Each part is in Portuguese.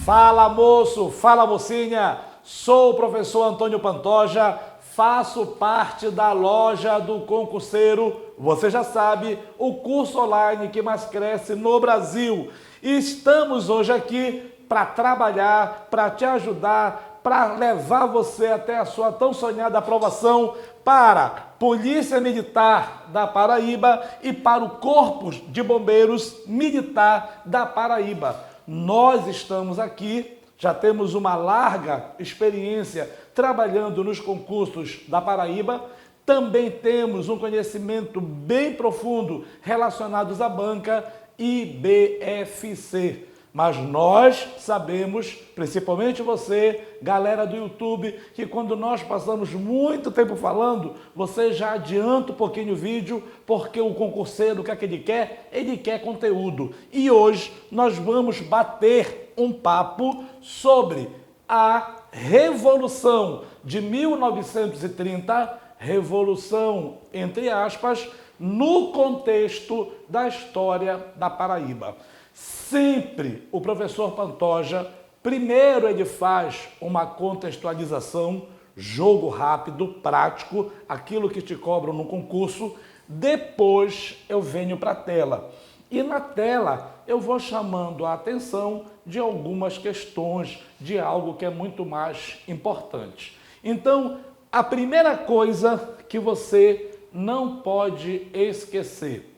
Fala moço, fala mocinha, sou o professor Antônio Pantoja, faço parte da loja do concurseiro, você já sabe, o curso online que mais cresce no Brasil. E estamos hoje aqui para trabalhar, para te ajudar, para levar você até a sua tão sonhada aprovação para Polícia Militar da Paraíba e para o Corpo de Bombeiros Militar da Paraíba. Nós estamos aqui, já temos uma larga experiência trabalhando nos concursos da Paraíba, também temos um conhecimento bem profundo relacionados à banca IBFC. Mas nós sabemos, principalmente você, galera do YouTube, que quando nós passamos muito tempo falando, você já adianta um pouquinho o vídeo, porque o concurseiro, o que é que ele quer? Ele quer conteúdo. E hoje nós vamos bater um papo sobre a Revolução de 1930, Revolução, entre aspas, no contexto da história da Paraíba. Sempre o professor Pantoja, primeiro ele faz uma contextualização, jogo rápido, prático, aquilo que te cobram no concurso, depois eu venho para a tela. E na tela eu vou chamando a atenção de algumas questões, de algo que é muito mais importante. Então, a primeira coisa que você não pode esquecer.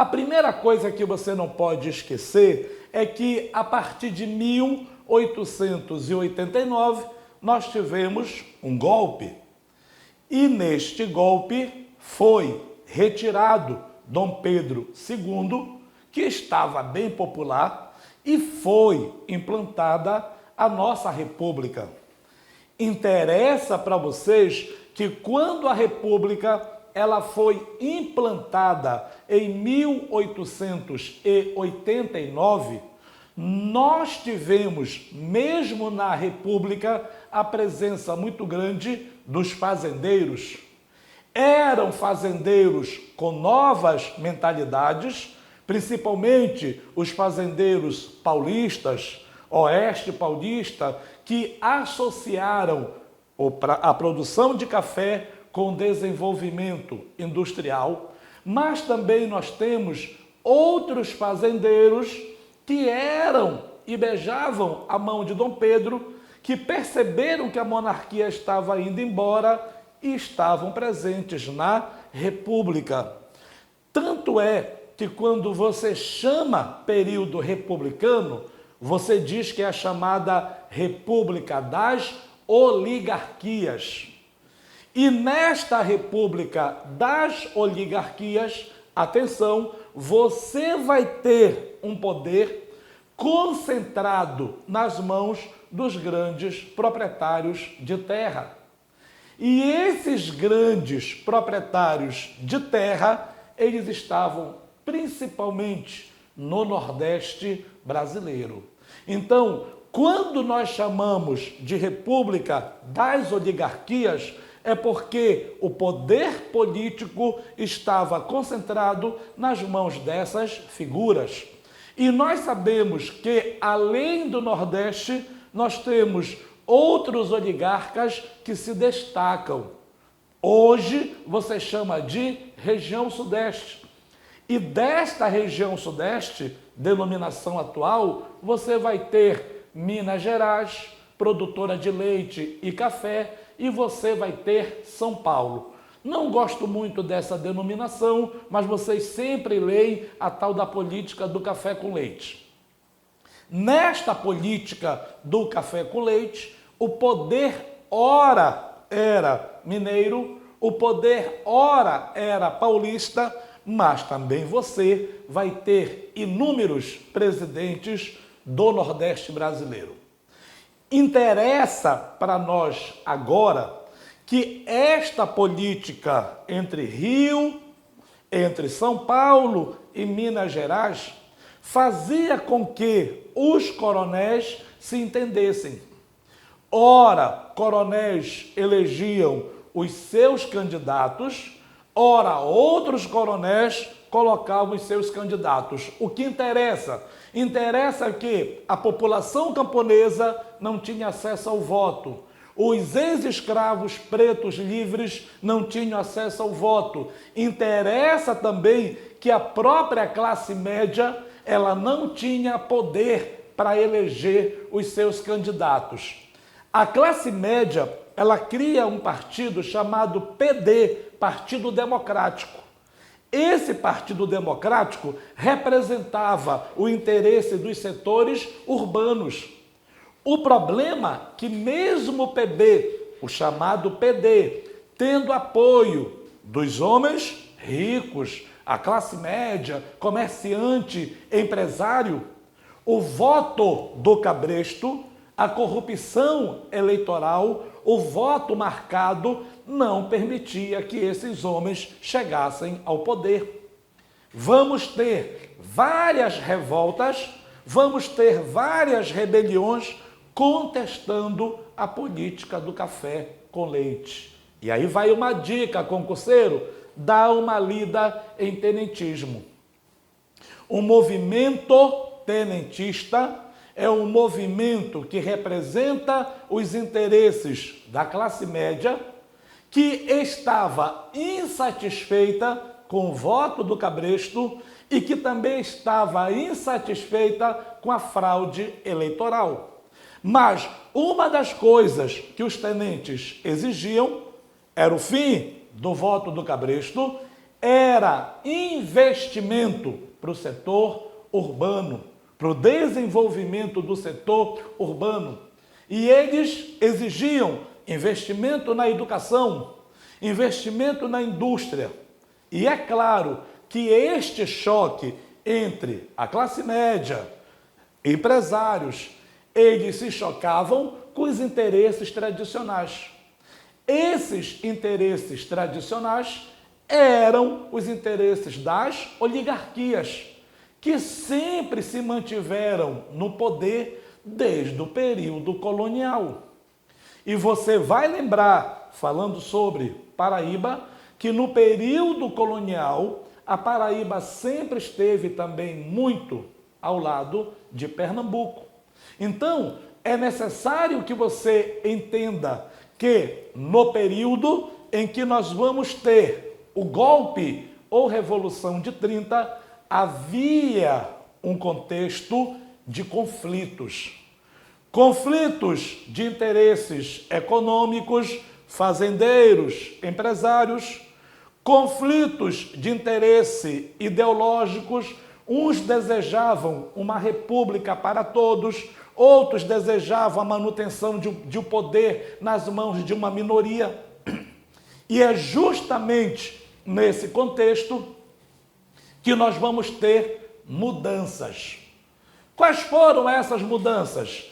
A primeira coisa que você não pode esquecer é que a partir de 1889 nós tivemos um golpe. E neste golpe foi retirado Dom Pedro II, que estava bem popular, e foi implantada a nossa República. Interessa para vocês que quando a República ela foi implantada em 1889, nós tivemos, mesmo na República, a presença muito grande dos fazendeiros. Eram fazendeiros com novas mentalidades, principalmente os fazendeiros paulistas, oeste paulista, que associaram a produção de café com desenvolvimento industrial, mas também nós temos outros fazendeiros que eram e beijavam a mão de Dom Pedro, que perceberam que a monarquia estava indo embora e estavam presentes na República. Tanto é que quando você chama período republicano, você diz que é a chamada República das Oligarquias. E nesta República das Oligarquias, atenção, você vai ter um poder concentrado nas mãos dos grandes proprietários de terra. E esses grandes proprietários de terra, eles estavam principalmente no Nordeste brasileiro. Então, quando nós chamamos de República das Oligarquias, é porque o poder político estava concentrado nas mãos dessas figuras. E nós sabemos que, além do Nordeste, nós temos outros oligarcas que se destacam. Hoje, você chama de região Sudeste. E desta região Sudeste, denominação atual, você vai ter Minas Gerais, produtora de leite e café, e você vai ter São Paulo. Não gosto muito dessa denominação, mas vocês sempre leem a tal da política do café com leite. Nesta política do café com leite, o poder ora era mineiro, o poder ora era paulista, mas também você vai ter inúmeros presidentes do Nordeste brasileiro. Interessa para nós agora que esta política entre Rio, entre São Paulo e Minas Gerais fazia com que os coronéis se entendessem. Ora, coronéis elegiam os seus candidatos, ora, outros coronéis colocavam os seus candidatos. O que interessa? Interessa que a população camponesa não tinha acesso ao voto. Os ex-escravos pretos livres não tinham acesso ao voto. Interessa também que a própria classe média ela não tinha poder para eleger os seus candidatos. A classe média ela cria um partido chamado PD, Partido Democrático. Esse Partido Democrático representava o interesse dos setores urbanos. O problema é que mesmo o PB, o chamado PD, tendo apoio dos homens ricos, a classe média, comerciante, empresário, o voto do cabresto, a corrupção eleitoral, o voto marcado não permitia que esses homens chegassem ao poder. Vamos ter várias revoltas, vamos ter várias rebeliões contestando a política do café com leite. E aí vai uma dica, concurseiro, dá uma lida em tenentismo. O movimento tenentista é um movimento que representa os interesses da classe média que estava insatisfeita com o voto do cabresto e que também estava insatisfeita com a fraude eleitoral. Mas uma das coisas que os tenentes exigiam era o fim do voto do cabresto, era investimento para o setor urbano, para o desenvolvimento do setor urbano. E eles exigiam investimento na educação, investimento na indústria. E é claro que este choque entre a classe média, empresários, eles se chocavam com os interesses tradicionais. Esses interesses tradicionais eram os interesses das oligarquias, que sempre se mantiveram no poder desde o período colonial. E você vai lembrar, falando sobre Paraíba, que no período colonial, a Paraíba sempre esteve também muito ao lado de Pernambuco. Então, é necessário que você entenda que no período em que nós vamos ter o golpe ou Revolução de 30, havia um contexto de conflitos. Conflitos de interesses econômicos, fazendeiros, empresários, conflitos de interesse ideológicos, uns desejavam uma república para todos, outros desejavam a manutenção de um poder nas mãos de uma minoria. E é justamente nesse contexto que nós vamos ter mudanças. Quais foram essas mudanças?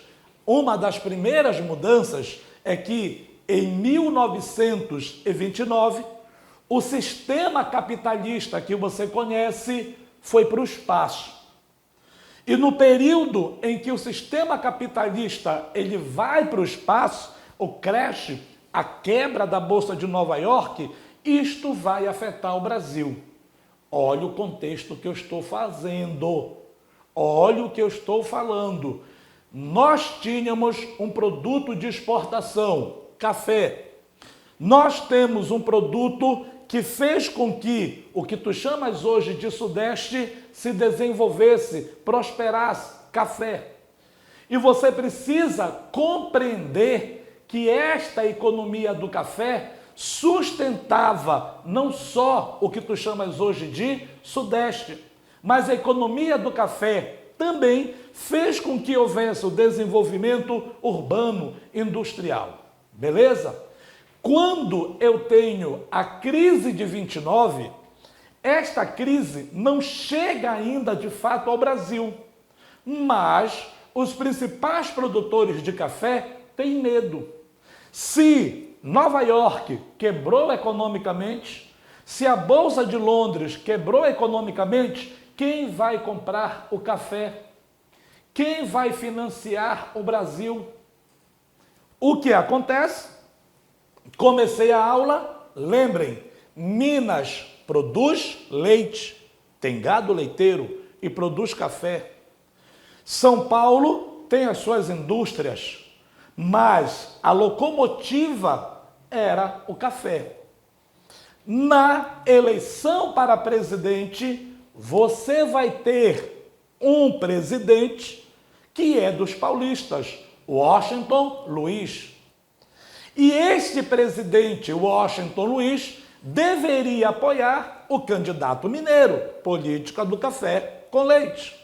Uma das primeiras mudanças é que, em 1929, o sistema capitalista que você conhece foi para o espaço. E no período em que o sistema capitalista ele vai para o espaço, o crash, a quebra da Bolsa de Nova York, isto vai afetar o Brasil. Olha o contexto que eu estou fazendo. Olha o que eu estou falando. Nós tínhamos um produto de exportação, café. Nós temos um produto que fez com que o que tu chamas hoje de Sudeste se desenvolvesse, prosperasse, café. E você precisa compreender que esta economia do café sustentava não só o que tu chamas hoje de Sudeste, mas a economia do café também fez com que houvesse o desenvolvimento urbano, industrial. Beleza? Quando eu tenho a crise de 29, esta crise não chega ainda de fato ao Brasil, mas os principais produtores de café têm medo. Se Nova York quebrou economicamente, se a Bolsa de Londres quebrou economicamente, quem vai comprar o café? Quem vai financiar o Brasil? O que acontece? Comecei a aula, lembrem, Minas produz leite, tem gado leiteiro e produz café. São Paulo tem as suas indústrias, mas a locomotiva era o café. Na eleição para presidente, você vai ter um presidente que é dos paulistas, Washington Luiz. E este presidente, Washington Luiz, deveria apoiar o candidato mineiro, política do café com leite.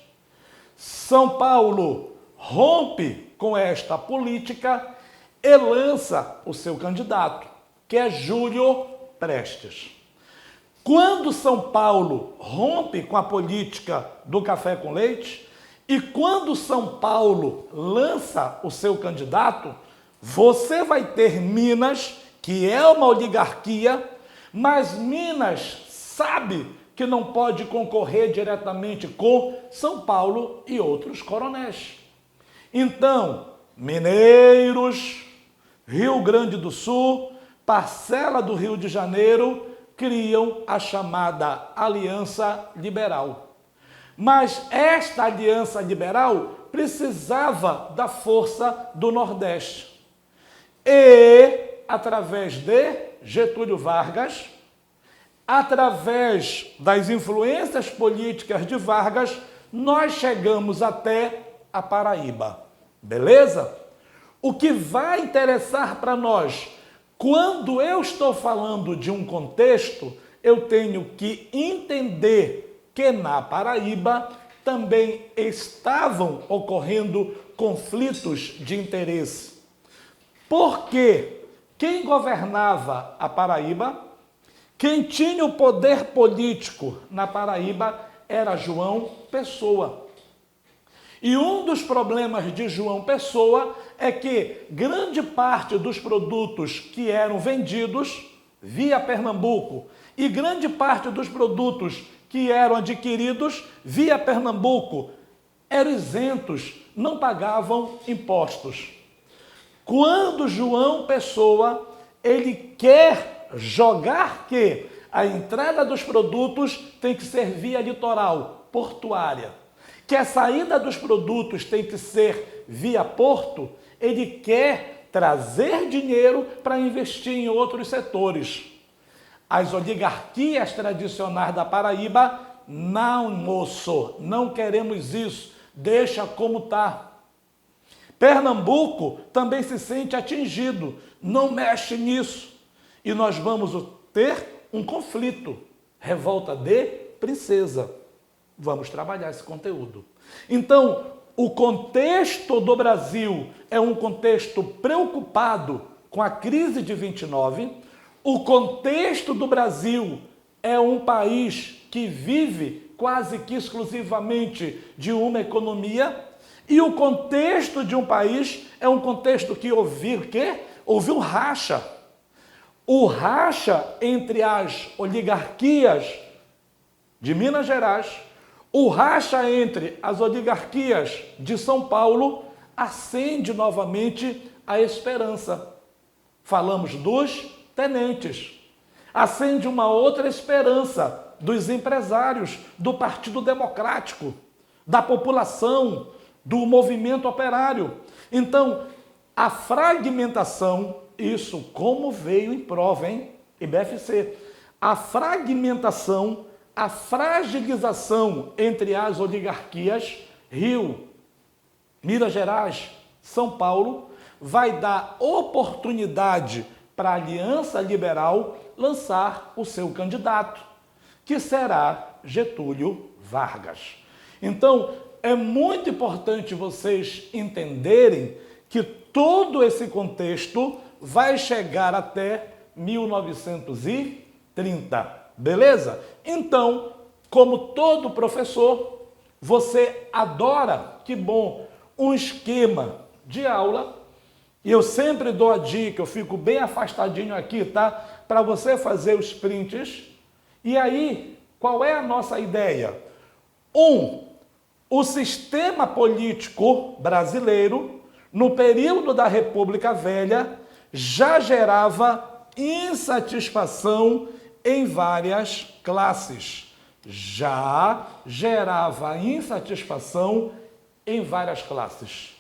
São Paulo rompe com esta política e lança o seu candidato, que é Júlio Prestes. Quando São Paulo rompe com a política do café com leite e quando São Paulo lança o seu candidato, você vai ter Minas, que é uma oligarquia, mas Minas sabe que não pode concorrer diretamente com São Paulo e outros coronéis. Então, mineiros, Rio Grande do Sul, parcela do Rio de Janeiro, criam a chamada Aliança Liberal. Mas esta Aliança Liberal precisava da força do Nordeste. E, através de Getúlio Vargas, através das influências políticas de Vargas, nós chegamos até a Paraíba. Beleza? O que vai interessar para nós, quando eu estou falando de um contexto, eu tenho que entender que na Paraíba também estavam ocorrendo conflitos de interesse. Porque quem governava a Paraíba, quem tinha o poder político na Paraíba era João Pessoa. E um dos problemas de João Pessoa é que grande parte dos produtos que eram vendidos via Pernambuco e grande parte dos produtos que eram adquiridos via Pernambuco eram isentos, não pagavam impostos. Quando João Pessoa, ele quer jogar que a entrada dos produtos tem que ser via litoral, portuária, que a saída dos produtos tem que ser via porto, ele quer trazer dinheiro para investir em outros setores. As oligarquias tradicionais da Paraíba, não, moço, não queremos isso, deixa como está. Pernambuco também se sente atingido, não mexe nisso. E nós vamos ter um conflito, revolta de princesa. Vamos trabalhar esse conteúdo. Então, o contexto do Brasil é um contexto preocupado com a crise de 29. O contexto do Brasil é um país que vive quase que exclusivamente de uma economia. E o contexto de um país é um contexto que houve o quê? Houve um racha. O racha entre as oligarquias de Minas Gerais, o racha entre as oligarquias de São Paulo, acende novamente a esperança. Falamos dos tenentes. Acende uma outra esperança dos empresários, do Partido Democrático, da população, do movimento operário. Então, a fragmentação, isso como veio em prova, hein? IBFC. A fragmentação, a fragilização entre as oligarquias, Rio, Minas Gerais, São Paulo, vai dar oportunidade para a Aliança Liberal lançar o seu candidato, que será Getúlio Vargas. Então, é muito importante vocês entenderem que todo esse contexto vai chegar até 1930, beleza? Então, como todo professor, você adora, que bom, um esquema de aula, e eu sempre dou a dica, eu fico bem afastadinho aqui, tá? Para você fazer os prints. E aí, qual é a nossa ideia? O sistema político brasileiro, no período da República Velha, já gerava insatisfação em várias classes, já gerava insatisfação em várias classes.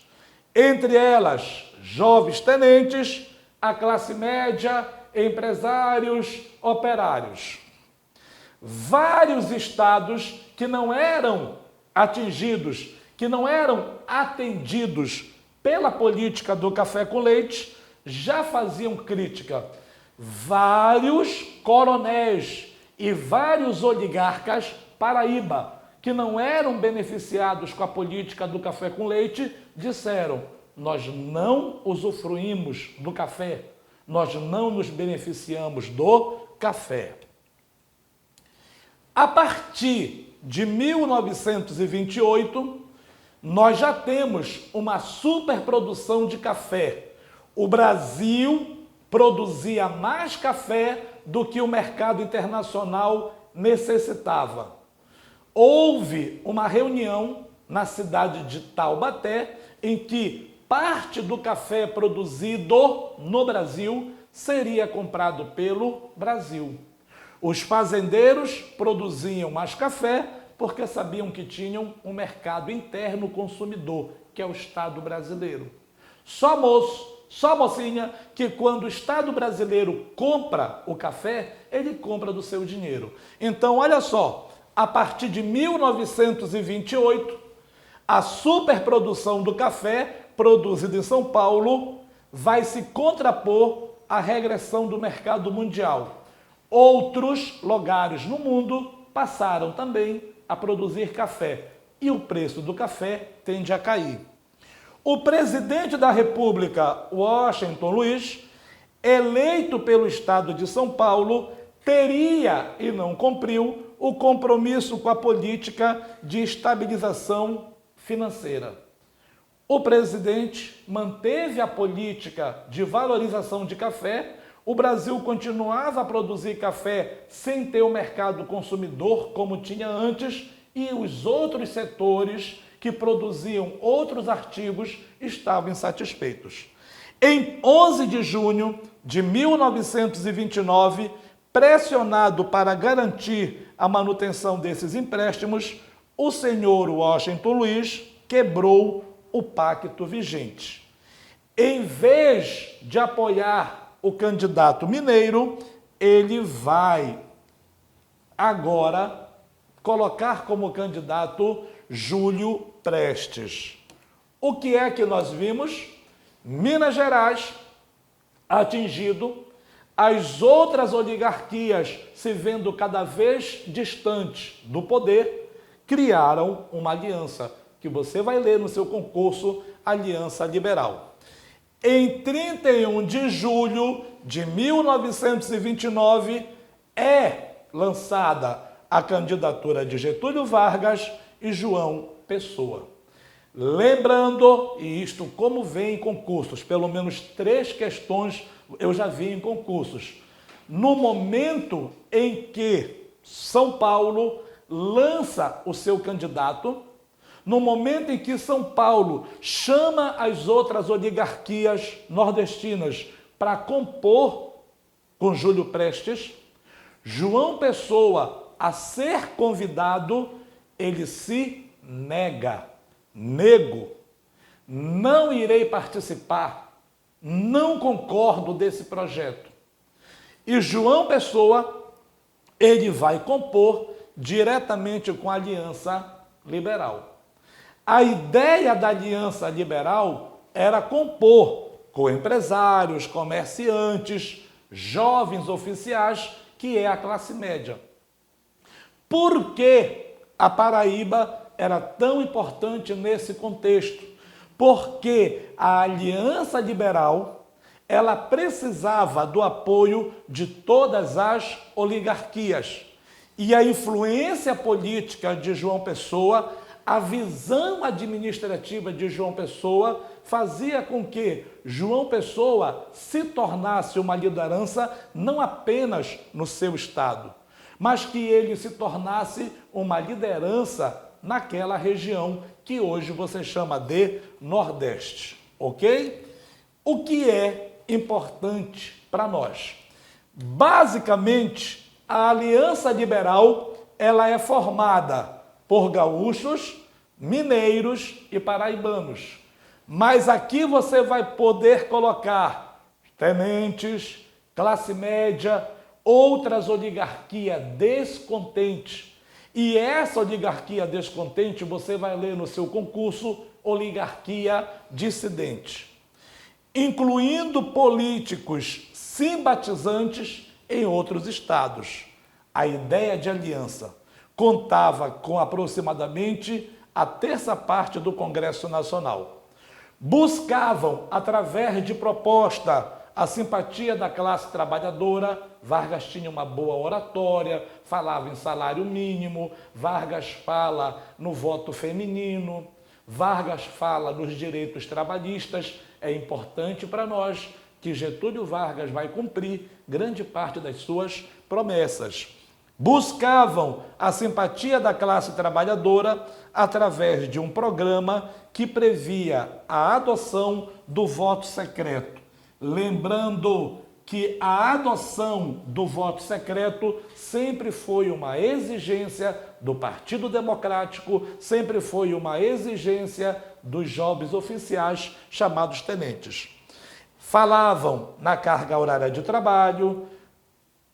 Entre elas, jovens tenentes, a classe média, empresários, operários. Vários estados que não eram atingidos, que não eram atendidos pela política do café com leite, já faziam crítica. Vários coronéis e vários oligarcas Paraíba, que não eram beneficiados com a política do café com leite, disseram: nós não usufruímos do café, nós não nos beneficiamos do café. A partir de 1928, nós já temos uma superprodução de café. O Brasil produzia mais café do que o mercado internacional necessitava. Houve uma reunião na cidade de Taubaté em que parte do café produzido no Brasil seria comprado pelo Brasil. Os fazendeiros produziam mais café porque sabiam que tinham um mercado interno consumidor, que é o Estado brasileiro. Só moço, só mocinha, que quando o Estado brasileiro compra o café, ele compra do seu dinheiro. Então, olha só, a partir de 1928, a superprodução do café produzido em São Paulo vai se contrapor à regressão do mercado mundial. Outros lugares no mundo passaram também a produzir café e o preço do café tende a cair. O presidente da República, Washington Luiz, eleito pelo estado de São Paulo, teria e não cumpriu o compromisso com a política de estabilização financeira. O presidente manteve a política de valorização de café. O Brasil continuava a produzir café sem ter o mercado consumidor como tinha antes, e os outros setores que produziam outros artigos estavam insatisfeitos. Em 11 de junho de 1929, pressionado para garantir a manutenção desses empréstimos, o senhor Washington Luiz quebrou o pacto vigente. Em vez de apoiar o candidato mineiro, ele vai agora colocar como candidato Júlio Prestes. O que é que nós vimos? Minas Gerais atingido, as outras oligarquias se vendo cada vez distantes do poder, criaram uma aliança, que você vai ler no seu concurso, Aliança Liberal. Em 31 de julho de 1929, é lançada a candidatura de Getúlio Vargas e João Pessoa. Lembrando, e isto como vem em concursos, pelo menos 3 questões eu já vi em concursos. No momento em que São Paulo lança o seu candidato, no momento em que São Paulo chama as outras oligarquias nordestinas para compor com Júlio Prestes, João Pessoa, a ser convidado, ele se nega. Nego, não irei participar, não concordo desse projeto. E João Pessoa, ele vai compor diretamente com a Aliança Liberal. A ideia da Aliança Liberal era compor com empresários, comerciantes, jovens oficiais, que é a classe média. Por que a Paraíba era tão importante nesse contexto? Porque a Aliança Liberal, ela precisava do apoio de todas as oligarquias. E a influência política de João Pessoa, a visão administrativa de João Pessoa, fazia com que João Pessoa se tornasse uma liderança não apenas no seu estado, mas que ele se tornasse uma liderança naquela região que hoje você chama de Nordeste, ok? O que é importante para nós? Basicamente, a Aliança Liberal ela é formada por gaúchos, mineiros e paraibanos. Mas aqui você vai poder colocar tenentes, classe média, outras oligarquias descontentes. E essa oligarquia descontente você vai ler no seu concurso oligarquia dissidente, incluindo políticos simpatizantes em outros estados. A ideia de aliança contava com aproximadamente a terça parte do Congresso Nacional. Buscavam, através de proposta, a simpatia da classe trabalhadora. Vargas tinha uma boa oratória, falava em salário mínimo, Vargas fala no voto feminino, Vargas fala nos direitos trabalhistas. É importante para nós que Getúlio Vargas vai cumprir grande parte das suas promessas. Buscavam a simpatia da classe trabalhadora através de um programa que previa a adoção do voto secreto. Lembrando que a adoção do voto secreto sempre foi uma exigência do Partido Democrático, sempre foi uma exigência dos jovens oficiais chamados tenentes. Falavam na carga horária de trabalho,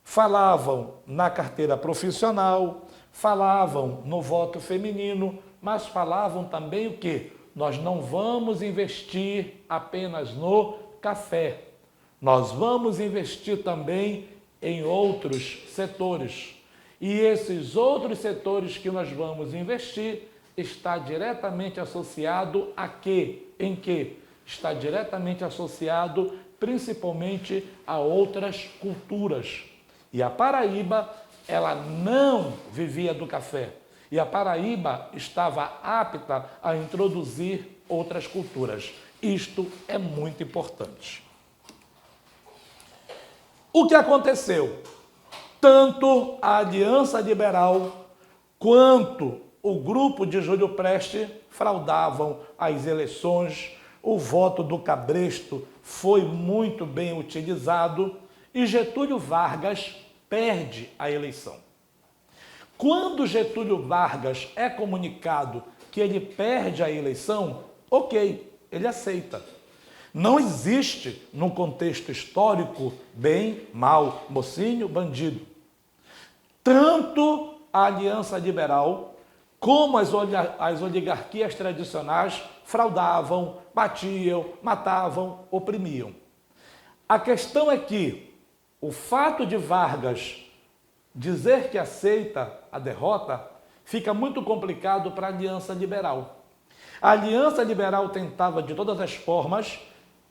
falavam na carteira profissional, falavam no voto feminino, mas falavam também o quê? Nós não vamos investir apenas no café. Nós vamos investir também em outros setores. E esses outros setores que nós vamos investir está diretamente associado a quê? Em quê? Está diretamente associado principalmente a outras culturas. E a Paraíba, ela não vivia do café. E a Paraíba estava apta a introduzir outras culturas. Isto é muito importante. O que aconteceu? Tanto a Aliança Liberal quanto o grupo de Júlio Prestes fraudavam as eleições, o voto do cabresto foi muito bem utilizado e Getúlio Vargas perde a eleição. Quando Getúlio Vargas é comunicado que ele perde a eleição, ok, ele aceita. Não existe, no contexto histórico, bem, mal, mocinho, bandido. Tanto a Aliança Liberal como as oligarquias tradicionais fraudavam, batiam, matavam, oprimiam. A questão é que o fato de Vargas dizer que aceita a derrota fica muito complicado para a Aliança Liberal. A Aliança Liberal tentava de todas as formas,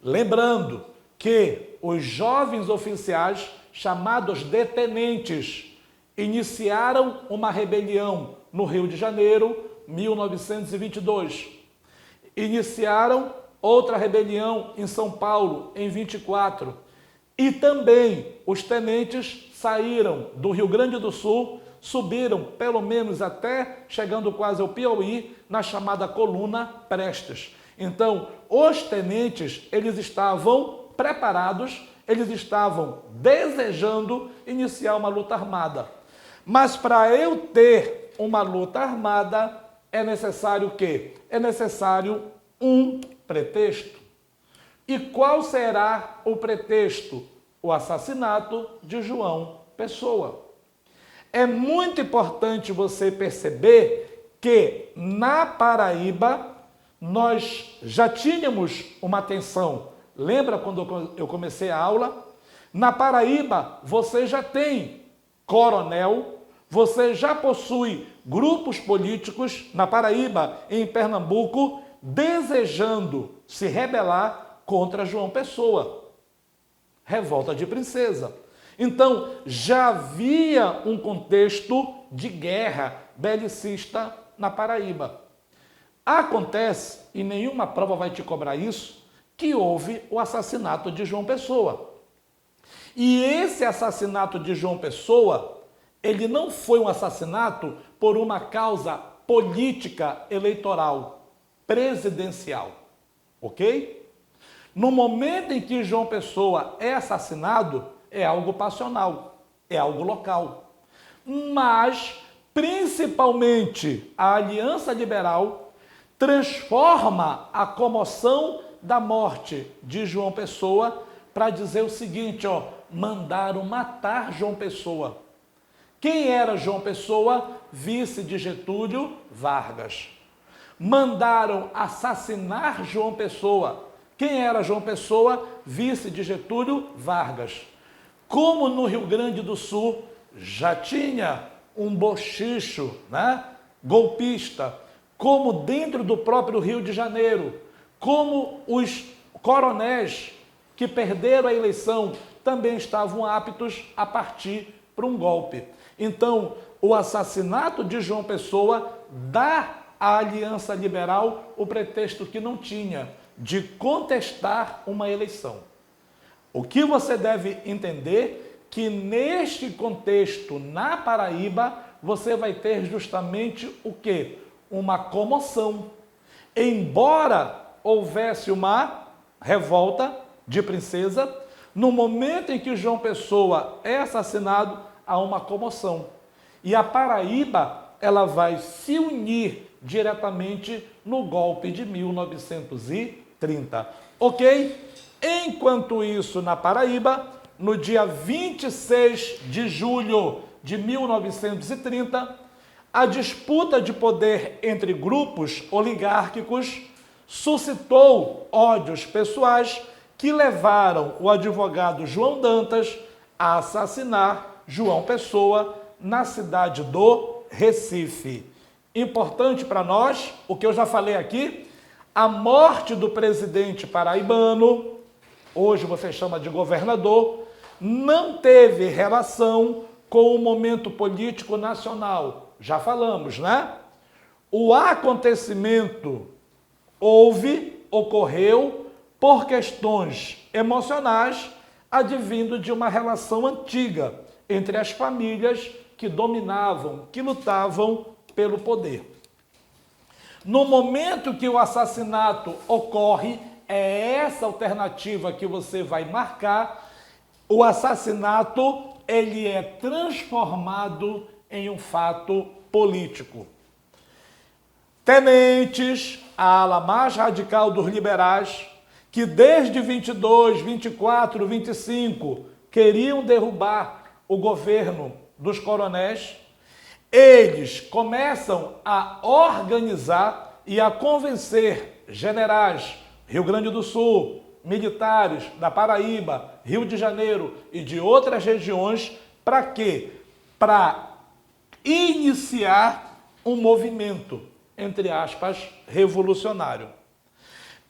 lembrando que os jovens oficiais, chamados de tenentes, iniciaram uma rebelião no Rio de Janeiro, 1922. Iniciaram outra rebelião em São Paulo, em 24. E também os tenentes saíram do Rio Grande do Sul, subiram pelo menos até chegando quase ao Piauí, na chamada Coluna Prestes. Então, os tenentes, eles estavam preparados, eles estavam desejando iniciar uma luta armada. Mas para eu ter uma luta armada, é necessário o quê? É necessário um pretexto. E qual será o pretexto? O assassinato de João Pessoa. É muito importante você perceber que na Paraíba nós já tínhamos uma tensão. Lembra quando eu comecei a aula? Na Paraíba você já tem coronel, você já possui grupos políticos na Paraíba e em Pernambuco desejando se rebelar contra João Pessoa. Revolta de Princesa. Então, já havia um contexto de guerra belicista na Paraíba. Acontece, e nenhuma prova vai te cobrar isso, que houve o assassinato de João Pessoa. E esse assassinato de João Pessoa, ele não foi um assassinato por uma causa política eleitoral, presidencial, ok? No momento em que João Pessoa é assassinado, é algo passional, é algo local. Mas, principalmente a Aliança Liberal, transforma a comoção da morte de João Pessoa para dizer o seguinte, ó, mandaram matar João Pessoa. Quem era João Pessoa? Vice de Getúlio Vargas. Mandaram assassinar João Pessoa. Quem era João Pessoa? Vice de Getúlio Vargas. Como no Rio Grande do Sul já tinha um bochicho, né, golpista, como dentro do próprio Rio de Janeiro, como os coronéis que perderam a eleição também estavam aptos a partir para um golpe. Então, o assassinato de João Pessoa dá à Aliança Liberal o pretexto que não tinha de contestar uma eleição. O que você deve entender que neste contexto, na Paraíba, você vai ter justamente o quê? Uma comoção. Embora houvesse uma revolta de princesa, no momento em que João Pessoa é assassinado, há uma comoção. E a Paraíba, ela vai se unir diretamente no golpe de 1930. Ok? Enquanto isso, na Paraíba, no dia 26 de julho de 1930, a disputa de poder entre grupos oligárquicos suscitou ódios pessoais que levaram o advogado João Dantas a assassinar João Pessoa na cidade do Recife. Importante para nós, o que eu já falei aqui, a morte do presidente paraibano, hoje você chama de governador, não teve relação com o momento político nacional. Já falamos, né? O acontecimento ocorreu por questões emocionais, advindo de uma relação antiga entre as famílias que dominavam, que lutavam pelo poder. No momento que o assassinato ocorre, é essa alternativa que você vai marcar, o assassinato, ele é transformado em um fato político. Tenentes, a ala mais radical dos liberais, que desde 22, 24, 25 queriam derrubar o governo dos coronéis, eles começam a organizar e a convencer generais Rio Grande do Sul, militares da Paraíba, Rio de Janeiro e de outras regiões, para quê? Para iniciar um movimento, entre aspas, revolucionário.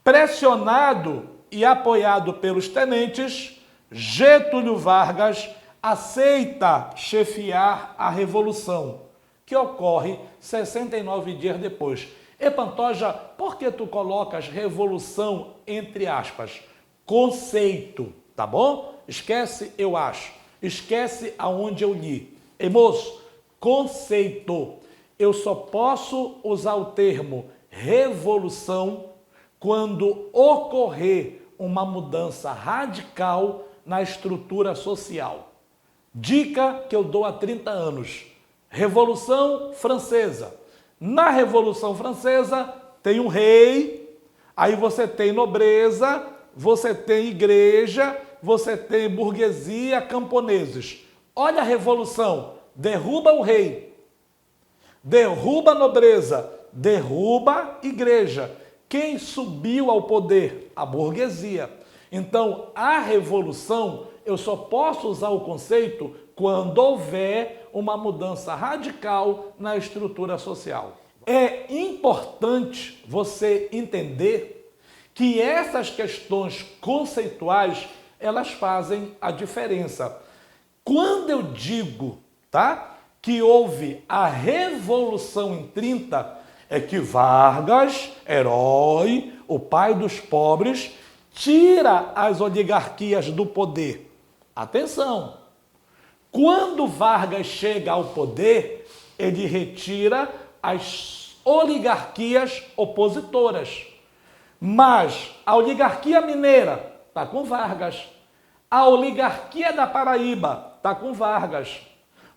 Pressionado e apoiado pelos tenentes, Getúlio Vargas aceita chefiar a revolução, que ocorre 69 dias depois. E Pantoja, por que tu colocas revolução entre aspas? Conceito, tá bom? Esquece eu acho, esquece aonde eu li. Ei, moço, conceito. Eu só posso usar o termo revolução quando ocorrer uma mudança radical na estrutura social. Dica que eu dou há 30 anos. Revolução Francesa. Na Revolução Francesa tem um rei, aí você tem nobreza, você tem igreja, você tem burguesia, camponeses. Olha a revolução, derruba o rei, derruba a nobreza, derruba a igreja. Quem subiu ao poder? A burguesia. Então, a revolução, eu só posso usar o conceito quando houver uma mudança radical na estrutura social. É importante você entender que essas questões conceituais, elas fazem a diferença. Quando eu digo, tá, que houve a Revolução em 30, é que Vargas, herói, o pai dos pobres, tira as oligarquias do poder. Atenção! Quando Vargas chega ao poder, ele retira as oligarquias opositoras. Mas a oligarquia mineira está com Vargas. A oligarquia da Paraíba está com Vargas.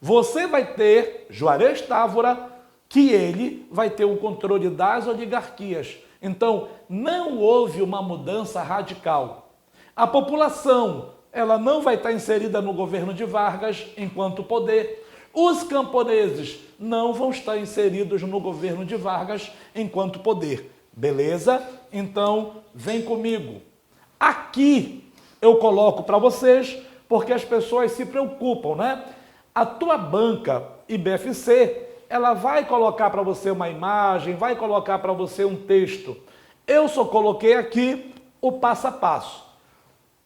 Você vai ter Juarez Távora, que ele vai ter o controle das oligarquias. Então, não houve uma mudança radical. A população, ela não vai estar inserida no governo de Vargas enquanto poder. Os camponeses não vão estar inseridos no governo de Vargas enquanto poder. Beleza? Então, vem comigo. Aqui eu coloco para vocês, porque as pessoas se preocupam, né? A tua banca IBFC, ela vai colocar para você uma imagem, vai colocar para você um texto. Eu só coloquei aqui o passo a passo.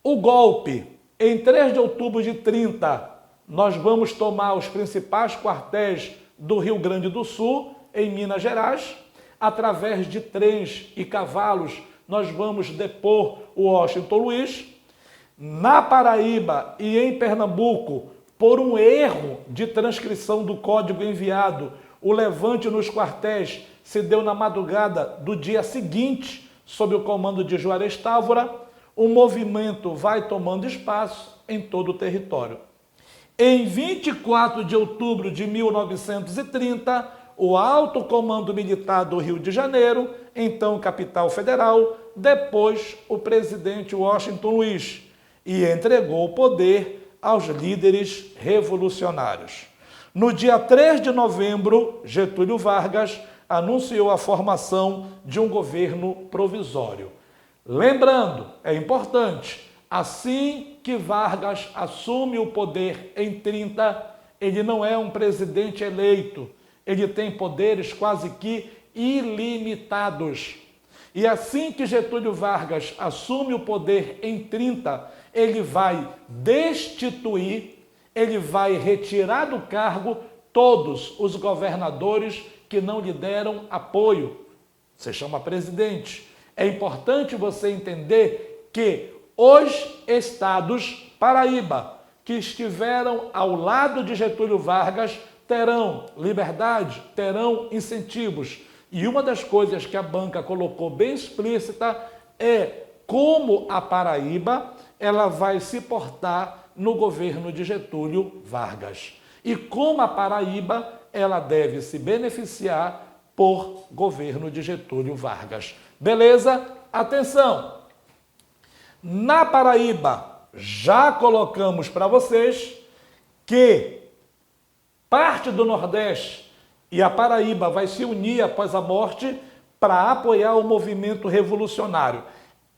O golpe, em 3 de outubro de 30, nós vamos tomar os principais quartéis do Rio Grande do Sul, em Minas Gerais. Através de trens e cavalos, nós vamos depor o Washington Luiz. Na Paraíba e em Pernambuco, por um erro de transcrição do código enviado, o levante nos quartéis se deu na madrugada do dia seguinte, sob o comando de Juarez Távora. O movimento vai tomando espaço em todo o território. Em 24 de outubro de 1930, o Alto Comando Militar do Rio de Janeiro, então capital federal, depôs o presidente Washington Luiz e entregou o poder aos líderes revolucionários. No dia 3 de novembro, Getúlio Vargas anunciou a formação de um governo provisório. Lembrando, é importante, assim que Vargas assume o poder em 30, ele não é um presidente eleito, ele tem poderes quase que ilimitados. E assim que Getúlio Vargas assume o poder em 30, ele vai destituir, ele vai retirar do cargo todos os governadores que não lhe deram apoio. Se chama presidente. É importante você entender que os estados Paraíba, que estiveram ao lado de Getúlio Vargas, terão liberdade, terão incentivos. E uma das coisas que a banca colocou bem explícita é como a Paraíba ela vai se portar no governo de Getúlio Vargas. E como a Paraíba ela deve se beneficiar por governo de Getúlio Vargas. Beleza? Atenção! Na Paraíba, já colocamos para vocês que parte do Nordeste e a Paraíba vai se unir após a morte para apoiar o movimento revolucionário.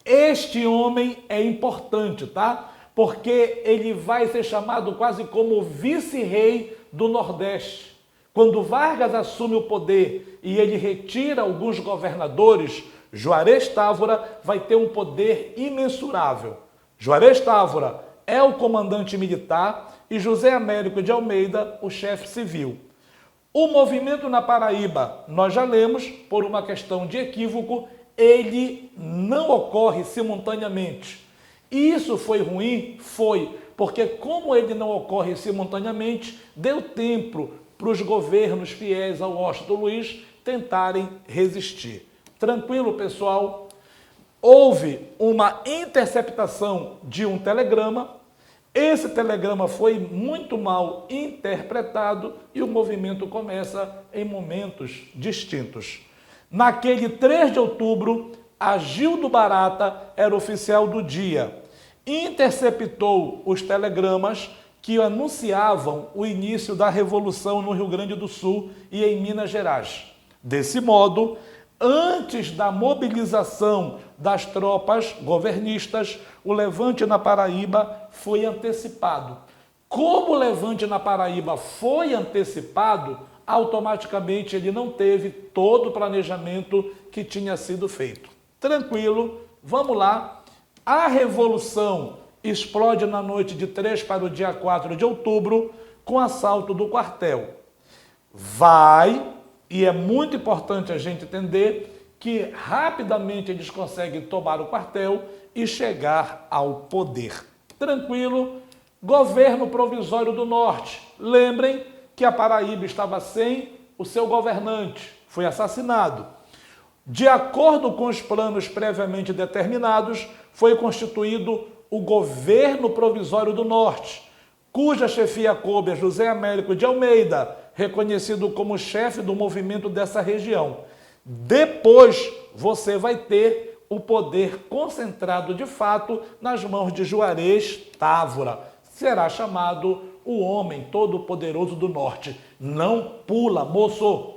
Este homem é importante, tá? Porque ele vai ser chamado quase como vice-rei do Nordeste. Quando Vargas assume o poder e ele retira alguns governadores, Juarez Távora vai ter um poder imensurável. Juarez Távora é o comandante militar e José Américo de Almeida, o chefe civil. O movimento na Paraíba, nós já lemos, por uma questão de equívoco, ele não ocorre simultaneamente. E isso foi ruim? Foi, porque como ele não ocorre simultaneamente, deu tempo para os governos fiéis ao Washington Luiz tentarem resistir. Tranquilo, pessoal? Houve uma interceptação de um telegrama. Esse telegrama foi muito mal interpretado e o movimento começa em momentos distintos. Naquele 3 de outubro, Agildo Barata era oficial do dia. Interceptou os telegramas que anunciavam o início da Revolução no Rio Grande do Sul e em Minas Gerais. Desse modo, antes da mobilização das tropas governistas, o levante na Paraíba foi antecipado. Como o levante na Paraíba foi antecipado, automaticamente ele não teve todo o planejamento que tinha sido feito. Tranquilo, vamos lá. A Revolução explode na noite de 3 para o dia 4 de outubro com assalto do quartel. E é muito importante a gente entender que rapidamente eles conseguem tomar o quartel e chegar ao poder. Tranquilo? Governo Provisório do Norte. Lembrem que a Paraíba estava sem o seu governante, foi assassinado. De acordo com os planos previamente determinados, foi constituído o Governo Provisório do Norte, cuja chefia coube a José Américo de Almeida, reconhecido como chefe do movimento dessa região. Depois, você vai ter o poder concentrado de fato nas mãos de Juarez Távora. Será chamado o homem todo-poderoso do norte. Não pula, moço!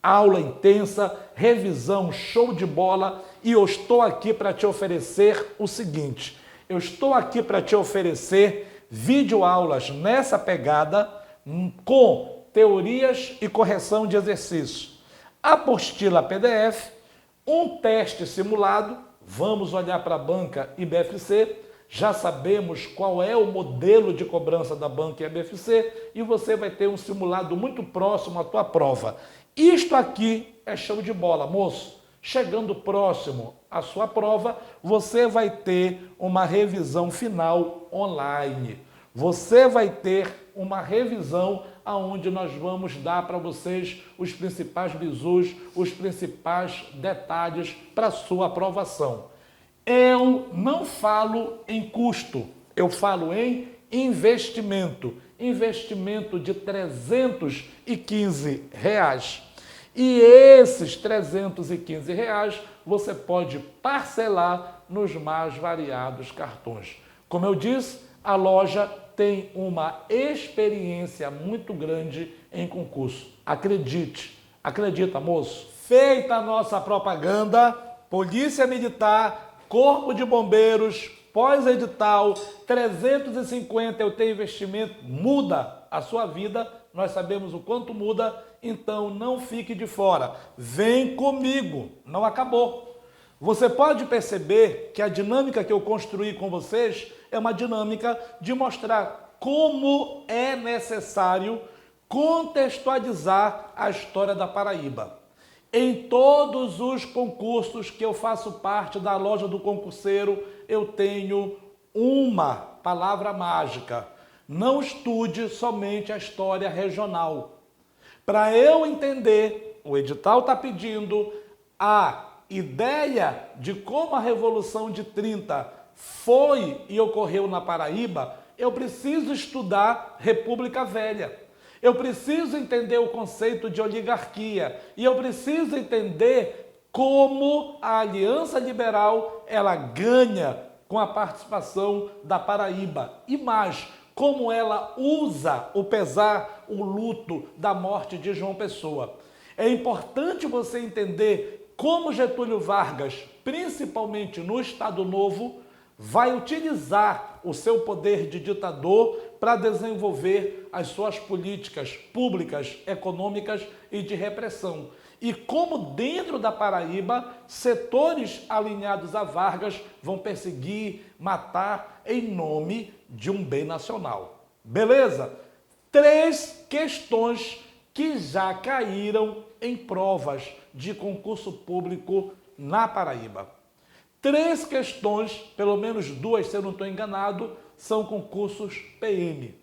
Aula intensa, revisão, show de bola, e eu estou aqui para te oferecer o seguinte: eu estou aqui para te oferecer videoaulas nessa pegada com teorias e correção de exercícios, apostila PDF, um teste simulado. Vamos olhar para a banca IBFC, já sabemos qual é o modelo de cobrança da banca IBFC e você vai ter um simulado muito próximo à tua prova. Isto aqui é show de bola, moço. Chegando próximo à sua prova, você vai ter uma revisão final online. Você vai ter uma revisão onde nós vamos dar para vocês os principais bizus, os principais detalhes para a sua aprovação. Eu não falo em custo, eu falo em investimento. Investimento de R$315. E esses R$315 você pode parcelar nos mais variados cartões. Como eu disse, a loja tem uma experiência muito grande em concurso. Acredite, acredita, moço. Feita a nossa propaganda, Polícia Militar, Corpo de Bombeiros, pós-edital, 350 é o teu investimento, muda a sua vida, nós sabemos o quanto muda, então não fique de fora. Vem comigo, não acabou. Você pode perceber que a dinâmica que eu construí com vocês é uma dinâmica de mostrar como é necessário contextualizar a história da Paraíba. Em todos os concursos que eu faço parte da loja do concurseiro, eu tenho uma palavra mágica. Não estude somente a história regional. Para eu entender, o edital está pedindo a ideia de como a Revolução de 30 foi e ocorreu na Paraíba, eu preciso estudar República Velha. Eu preciso entender o conceito de oligarquia e eu preciso entender como a Aliança Liberal ela ganha com a participação da Paraíba e mais, como ela usa o pesar, o luto da morte de João Pessoa. É importante você entender como Getúlio Vargas, principalmente no Estado Novo, vai utilizar o seu poder de ditador para desenvolver as suas políticas públicas, econômicas e de repressão. E como dentro da Paraíba, setores alinhados a Vargas vão perseguir, matar em nome de um bem nacional. Beleza? 3 questões que já caíram em provas de concurso público na Paraíba. 3 questões, pelo menos 2, se eu não estou enganado, são concursos PM.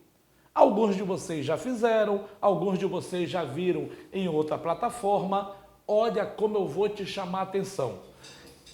Alguns de vocês já fizeram, alguns de vocês já viram em outra plataforma. Olha como eu vou te chamar a atenção.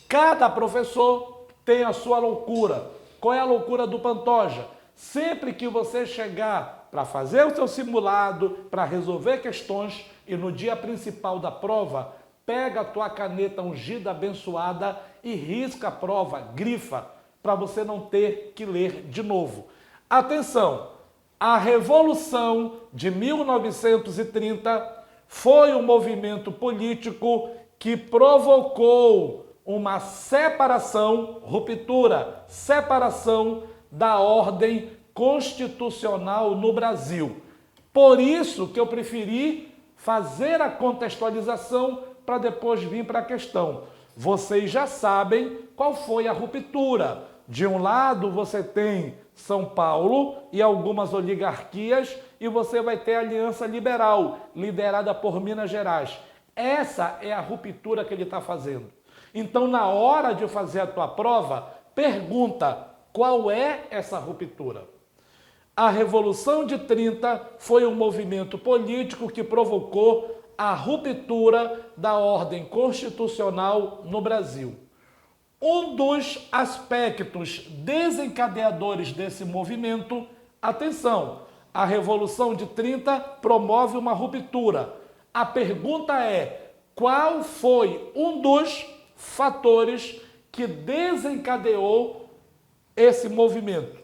Cada professor tem a sua loucura. Qual é a loucura do Pantoja? Sempre que você chegar para fazer o seu simulado, para resolver questões e no dia principal da prova, pega a tua caneta ungida, abençoada e risca a prova, grifa, para você não ter que ler de novo. Atenção! A Revolução de 1930 foi um movimento político que provocou uma separação, ruptura, separação da ordem constitucional no Brasil. Por isso que eu preferi fazer a contextualização para depois vir para a questão. Vocês já sabem qual foi a ruptura. De um lado você tem São Paulo e algumas oligarquias e você vai ter a Aliança Liberal, liderada por Minas Gerais. Essa é a ruptura que ele está fazendo. Então, na hora de fazer a tua prova, pergunta qual é essa ruptura. A Revolução de 30 foi um movimento político que provocou a ruptura da ordem constitucional no Brasil. Um dos aspectos desencadeadores desse movimento, Atenção, a Revolução de 30 promove uma ruptura. A pergunta é, qual foi um dos fatores que desencadeou esse movimento?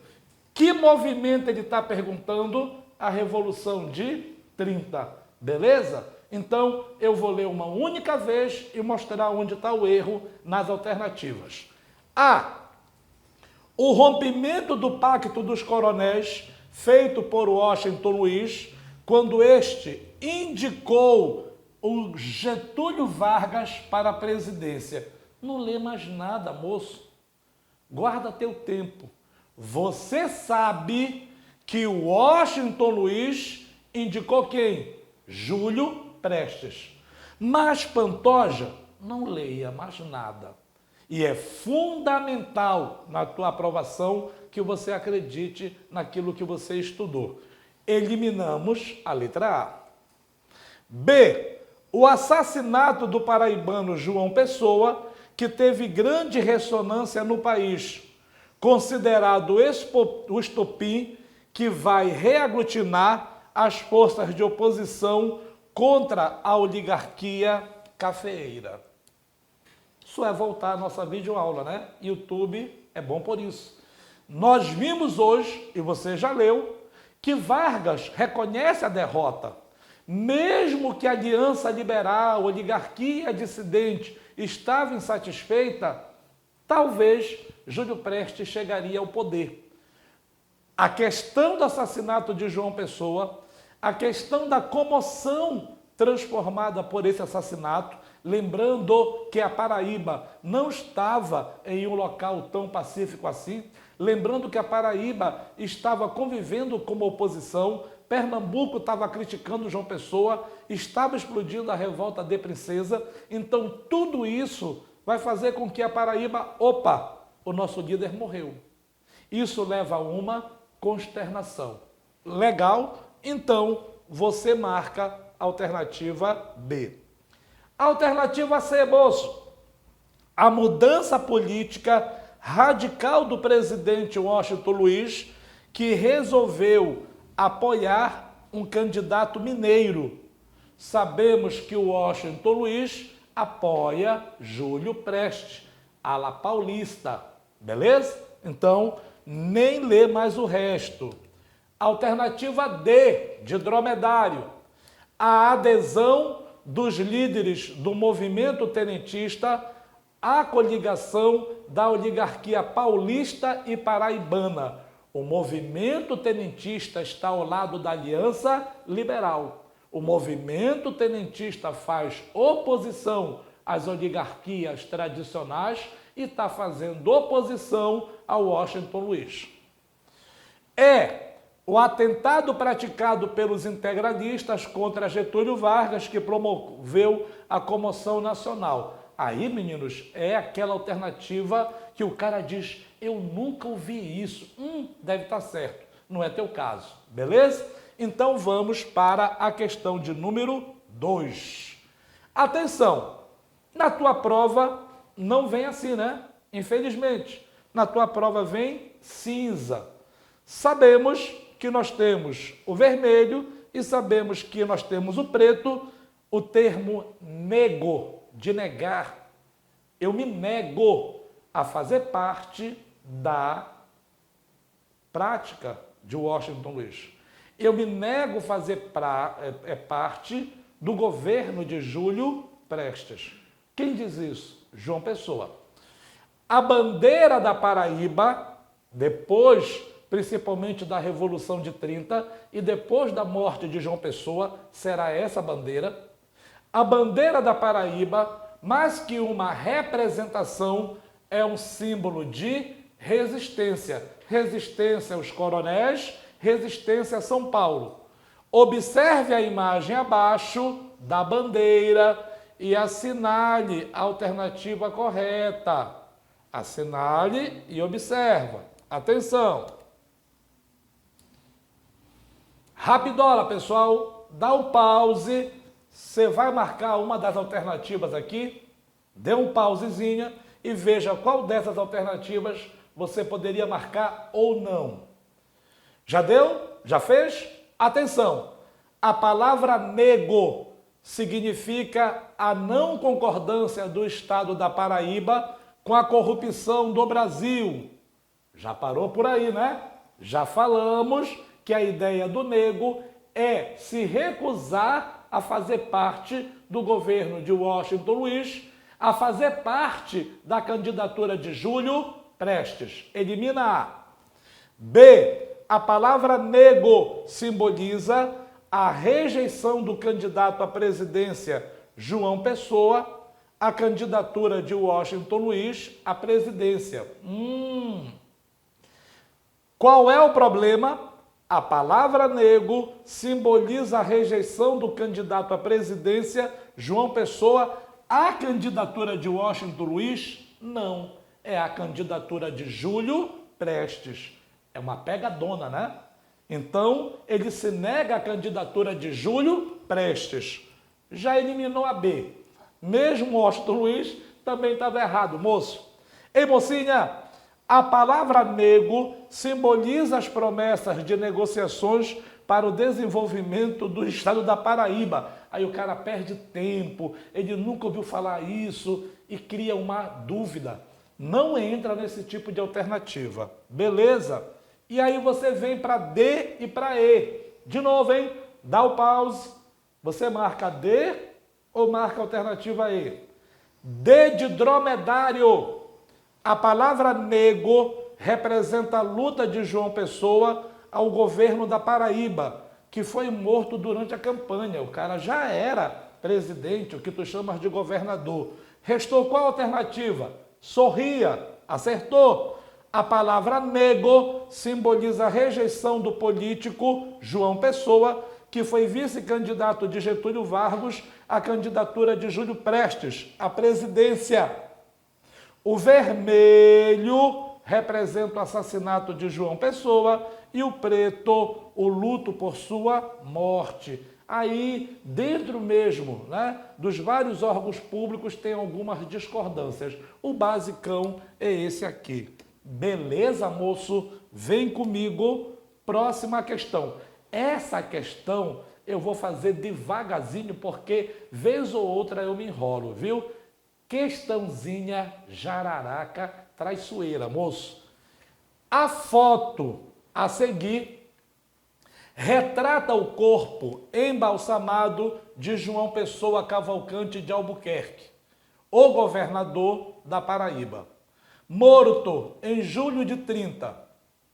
Que movimento ele está perguntando? A Revolução de 30, beleza? Então, eu vou ler uma única vez e mostrar onde está o erro nas alternativas. A. O rompimento do Pacto dos Coronéis, feito por Washington Luiz, quando este indicou o Getúlio Vargas para a presidência. Não lê mais nada, moço. Guarda teu tempo. Você sabe que o Washington Luiz indicou quem? Júlio Prestes. Mas, Pantoja, não leia mais nada. E é fundamental na tua aprovação que você acredite naquilo que você estudou. Eliminamos a letra A. B. O assassinato do paraibano João Pessoa, que teve grande ressonância no país, considerado o estopim que vai reaglutinar as forças de oposição contra a oligarquia cafeeira. Isso é voltar à nossa videoaula, né? YouTube é bom por isso. Nós vimos hoje, e você já leu, que Vargas reconhece a derrota. Mesmo que a aliança liberal, oligarquia dissidente estava insatisfeita, talvez Júlio Prestes chegaria ao poder. A questão do assassinato de João Pessoa, a questão da comoção transformada por esse assassinato, lembrando que a Paraíba não estava em um local tão pacífico assim, lembrando que a Paraíba estava convivendo com uma oposição, Pernambuco estava criticando João Pessoa, estava explodindo a revolta de Princesa, então tudo isso vai fazer com que a Paraíba, opa, o nosso líder morreu. Isso leva a uma consternação. Legal? Então você marca a alternativa B. Alternativa C, moço. A mudança política radical do presidente Washington Luiz, que resolveu apoiar um candidato mineiro. Sabemos que o Washington Luiz apoia Júlio Prestes, ala paulista, beleza? Então, nem lê mais o resto. Alternativa D, de dromedário. A adesão dos líderes do movimento tenentista à coligação da oligarquia paulista e paraibana. O movimento tenentista está ao lado da Aliança Liberal. O movimento tenentista faz oposição às oligarquias tradicionais e está fazendo oposição ao Washington Luiz. O atentado praticado pelos integralistas contra Getúlio Vargas, que promoveu a comoção nacional. Aí, meninos, é aquela alternativa que o cara diz, eu nunca ouvi isso. Deve estar certo. Não é teu caso, beleza? Então vamos para a questão de número 2. Atenção, na tua prova não vem assim, né? Infelizmente, na tua prova vem cinza. Sabemos que nós temos o vermelho e sabemos que nós temos o preto, o termo nego, de negar. Eu me nego a fazer parte da prática de Washington Luiz. Eu me nego a fazer parte do governo de Júlio Prestes. Quem diz isso? João Pessoa. A bandeira da Paraíba, depois, principalmente da Revolução de 30 e depois da morte de João Pessoa, será essa bandeira. A bandeira da Paraíba, mais que uma representação, é um símbolo de resistência. Resistência aos coronéis, resistência a São Paulo. Observe a imagem abaixo da bandeira e assinale a alternativa correta. Assinale e observa. Atenção! Rapidola, pessoal, dá um pause, você vai marcar uma das alternativas aqui, dê um pausezinha e veja qual dessas alternativas você poderia marcar ou não. Já deu? Já fez? Atenção! A palavra nego significa a não concordância do Estado da Paraíba com a corrupção do Brasil. Já parou por aí, né? Já falamos que a ideia do nego é se recusar a fazer parte do governo de Washington Luiz, a fazer parte da candidatura de Júlio Prestes. Elimina A. B. A palavra nego simboliza a rejeição do candidato à presidência João Pessoa à candidatura de Washington Luiz à presidência. Qual é o problema? A palavra nego simboliza a rejeição do candidato à presidência João Pessoa à candidatura de Washington Luiz? Não, é a candidatura de Júlio Prestes. É uma pegadona, né? Então, ele se nega a candidatura de Júlio Prestes. Já eliminou a B. Mesmo Washington Luiz também estava errado, moço. Ei, mocinha, a palavra nego simboliza as promessas de negociações para o desenvolvimento do estado da Paraíba. Aí o cara perde tempo, ele nunca ouviu falar isso e cria uma dúvida. Não entra nesse tipo de alternativa, beleza? E aí você vem para D e para E. De novo, hein? Dá o pause. Você marca D ou marca a alternativa E? D de dromedário. A palavra nego representa a luta de João Pessoa ao governo da Paraíba, que foi morto durante a campanha. O cara já era presidente, o que tu chamas de governador. Restou qual alternativa? Sorria. Acertou. A palavra nego simboliza a rejeição do político João Pessoa, que foi vice-candidato de Getúlio Vargas à candidatura de Júlio Prestes à presidência. O vermelho representa o assassinato de João Pessoa e o preto, o luto por sua morte. Aí, dentro mesmo, né, dos vários órgãos públicos, tem algumas discordâncias. O basicão é esse aqui. Beleza, moço? Vem comigo. Próxima questão. Essa questão eu vou fazer devagarzinho, porque vez ou outra eu me enrolo, viu? Questãozinha jararaca traiçoeira, moço. A foto a seguir retrata o corpo embalsamado de João Pessoa Cavalcante de Albuquerque, o governador da Paraíba. Morto em julho de 30.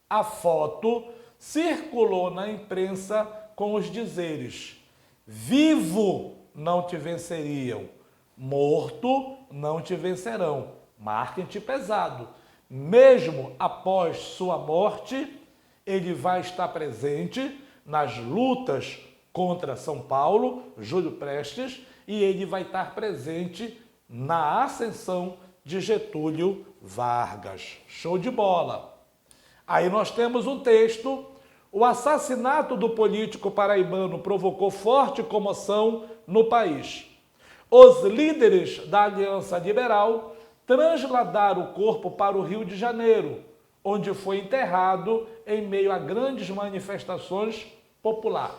A foto circulou na imprensa com os dizeres: vivo não te venceriam, morto não te vencerão. Marketing pesado. Mesmo após sua morte, ele vai estar presente nas lutas contra São Paulo, Júlio Prestes, e ele vai estar presente na ascensão de Getúlio Vargas. Show de bola! Aí nós temos um texto. O assassinato do político paraibano provocou forte comoção no país. Os líderes da Aliança Liberal transladaram o corpo para o Rio de Janeiro, onde foi enterrado em meio a grandes manifestações populares.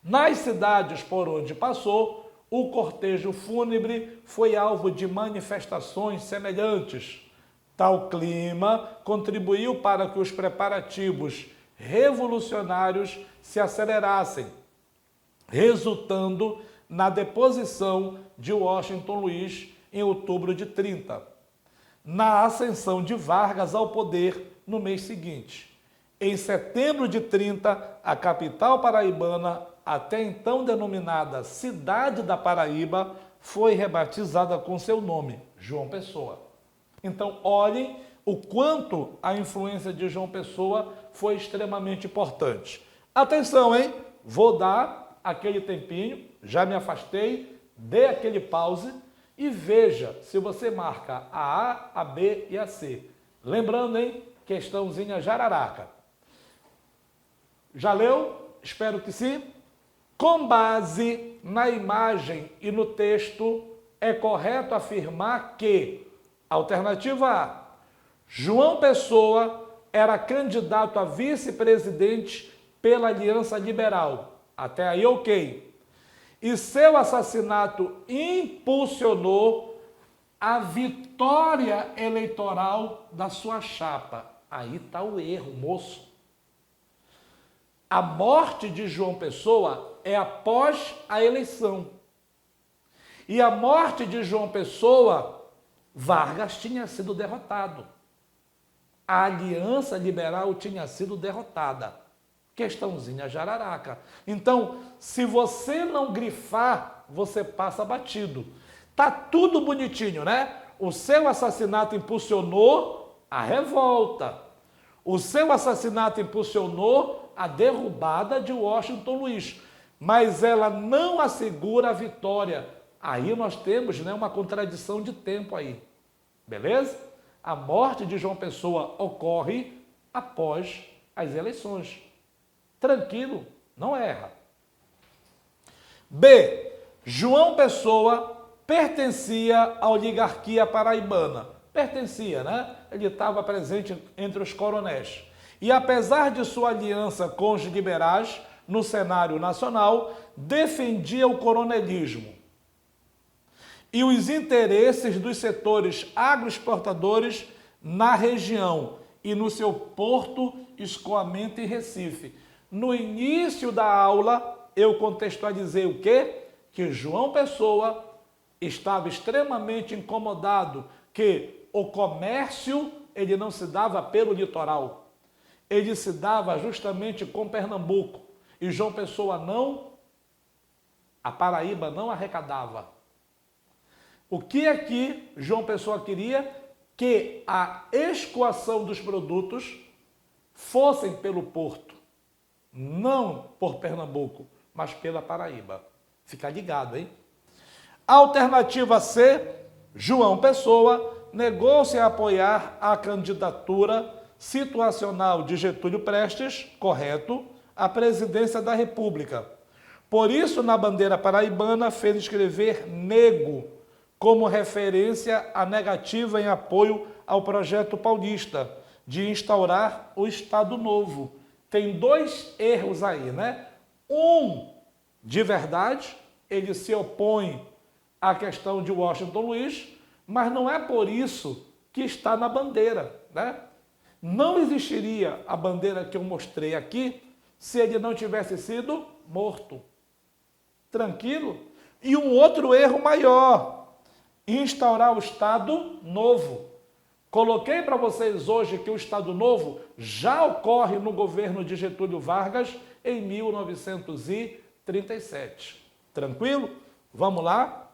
Nas cidades por onde passou, o cortejo fúnebre foi alvo de manifestações semelhantes. Tal clima contribuiu para que os preparativos revolucionários se acelerassem, resultando na deposição de Washington Luiz em outubro de 30, na ascensão de Vargas ao poder no mês seguinte. Em setembro de 30, a capital paraibana, até então denominada Cidade da Paraíba, foi rebatizada com seu nome, João Pessoa. Então, olhem o quanto a influência de João Pessoa foi extremamente importante. Atenção, hein? Vou dar aquele tempinho, já me afastei, dê aquele pause e veja se você marca a A, a B e a C. Lembrando, hein? Questãozinha jararaca. Já leu? Espero que sim. Com base na imagem e no texto, é correto afirmar que, alternativa A, João Pessoa era candidato a vice-presidente pela Aliança Liberal. Até aí, ok. E seu assassinato impulsionou a vitória eleitoral da sua chapa. Aí está o erro, moço. A morte de João Pessoa é após a eleição. E a morte de João Pessoa, Vargas tinha sido derrotado. A Aliança Liberal tinha sido derrotada. Questãozinha jararaca. Então, se você não grifar, você passa batido. Tá tudo bonitinho, né? O seu assassinato impulsionou a revolta. O seu assassinato impulsionou a derrubada de Washington Luiz. Mas ela não assegura a vitória. Aí nós temos, né, uma contradição de tempo aí. Beleza? A morte de João Pessoa ocorre após as eleições. Tranquilo, não erra. B. João Pessoa pertencia à oligarquia paraibana. Pertencia, né? Ele estava presente entre os coronéis. E apesar de sua aliança com os liberais no cenário nacional, defendia o coronelismo e os interesses dos setores agroexportadores na região e no seu porto, escoamento em Recife. No início da aula, eu contextualizei o quê? Que João Pessoa estava extremamente incomodado que o comércio ele não se dava pelo litoral, ele se dava justamente com Pernambuco. E João Pessoa não, a Paraíba não arrecadava. O que aqui João Pessoa queria? Que a escoação dos produtos fossem pelo porto, não por Pernambuco, mas pela Paraíba. Fica ligado, hein? Alternativa C, João Pessoa negou-se a apoiar a candidatura situacional de Getúlio Prestes, correto, à presidência da República. Por isso, na bandeira paraibana, fez escrever nego, como referência à negativa em apoio ao projeto paulista de instaurar o Estado Novo. Tem dois erros aí, né? Um, de verdade, ele se opõe à questão de Washington Luiz, mas não é por isso que está na bandeira, né? Não existiria a bandeira que eu mostrei aqui se ele não tivesse sido morto. Tranquilo? E um outro erro maior, instaurar o Estado Novo. Coloquei para vocês hoje que o Estado Novo já ocorre no governo de Getúlio Vargas em 1937. Tranquilo? Vamos lá?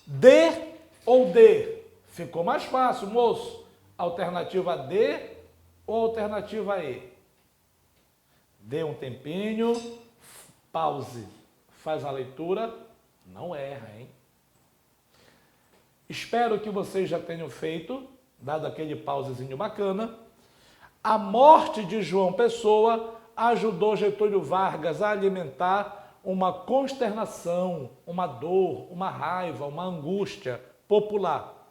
D ou D? Ficou mais fácil, moço. Alternativa D ou alternativa E? Dê um tempinho, pause. Faz a leitura, não erra, hein? Espero que vocês já tenham feito, dado aquele pausezinho bacana. A morte de João Pessoa ajudou Getúlio Vargas a alimentar uma consternação, uma dor, uma raiva, uma angústia popular,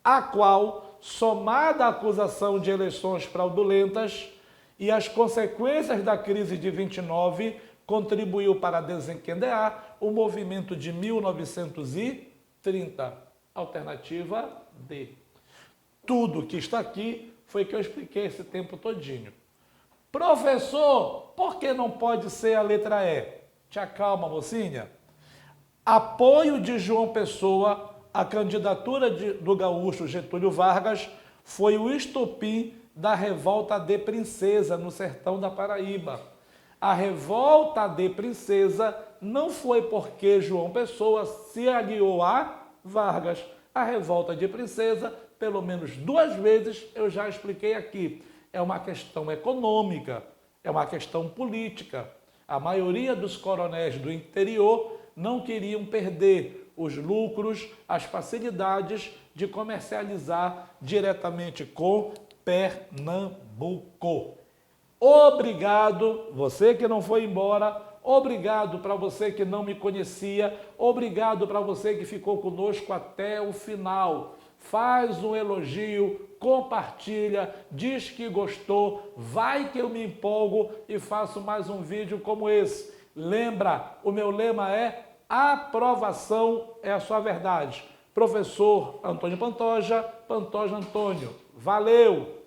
a qual, somada à acusação de eleições fraudulentas e as consequências da crise de 29, contribuiu para desencadear o movimento de 1930. Alternativa D. Tudo que está aqui foi que eu expliquei esse tempo todinho. Professor, por que não pode ser a letra E? Te acalma, mocinha. Apoio de João Pessoa à candidatura do gaúcho Getúlio Vargas foi o estopim da revolta de Princesa no sertão da Paraíba. A revolta de Princesa não foi porque João Pessoa se aliou a Vargas. A revolta de Princesa, pelo menos 2 vezes, eu já expliquei aqui. É uma questão econômica, é uma questão política. A maioria dos coronéis do interior não queriam perder os lucros, as facilidades de comercializar diretamente com Pernambuco. Obrigado, você que não foi embora, obrigado para você que não me conhecia, obrigado para você que ficou conosco até o final. faz um elogio, compartilha, diz que gostou, vai que eu me empolgo e faço mais um vídeo como esse. Lembra, o meu lema é: aprovação é a sua verdade. Professor Antônio Pantoja, Pantoja Antônio. Valeu!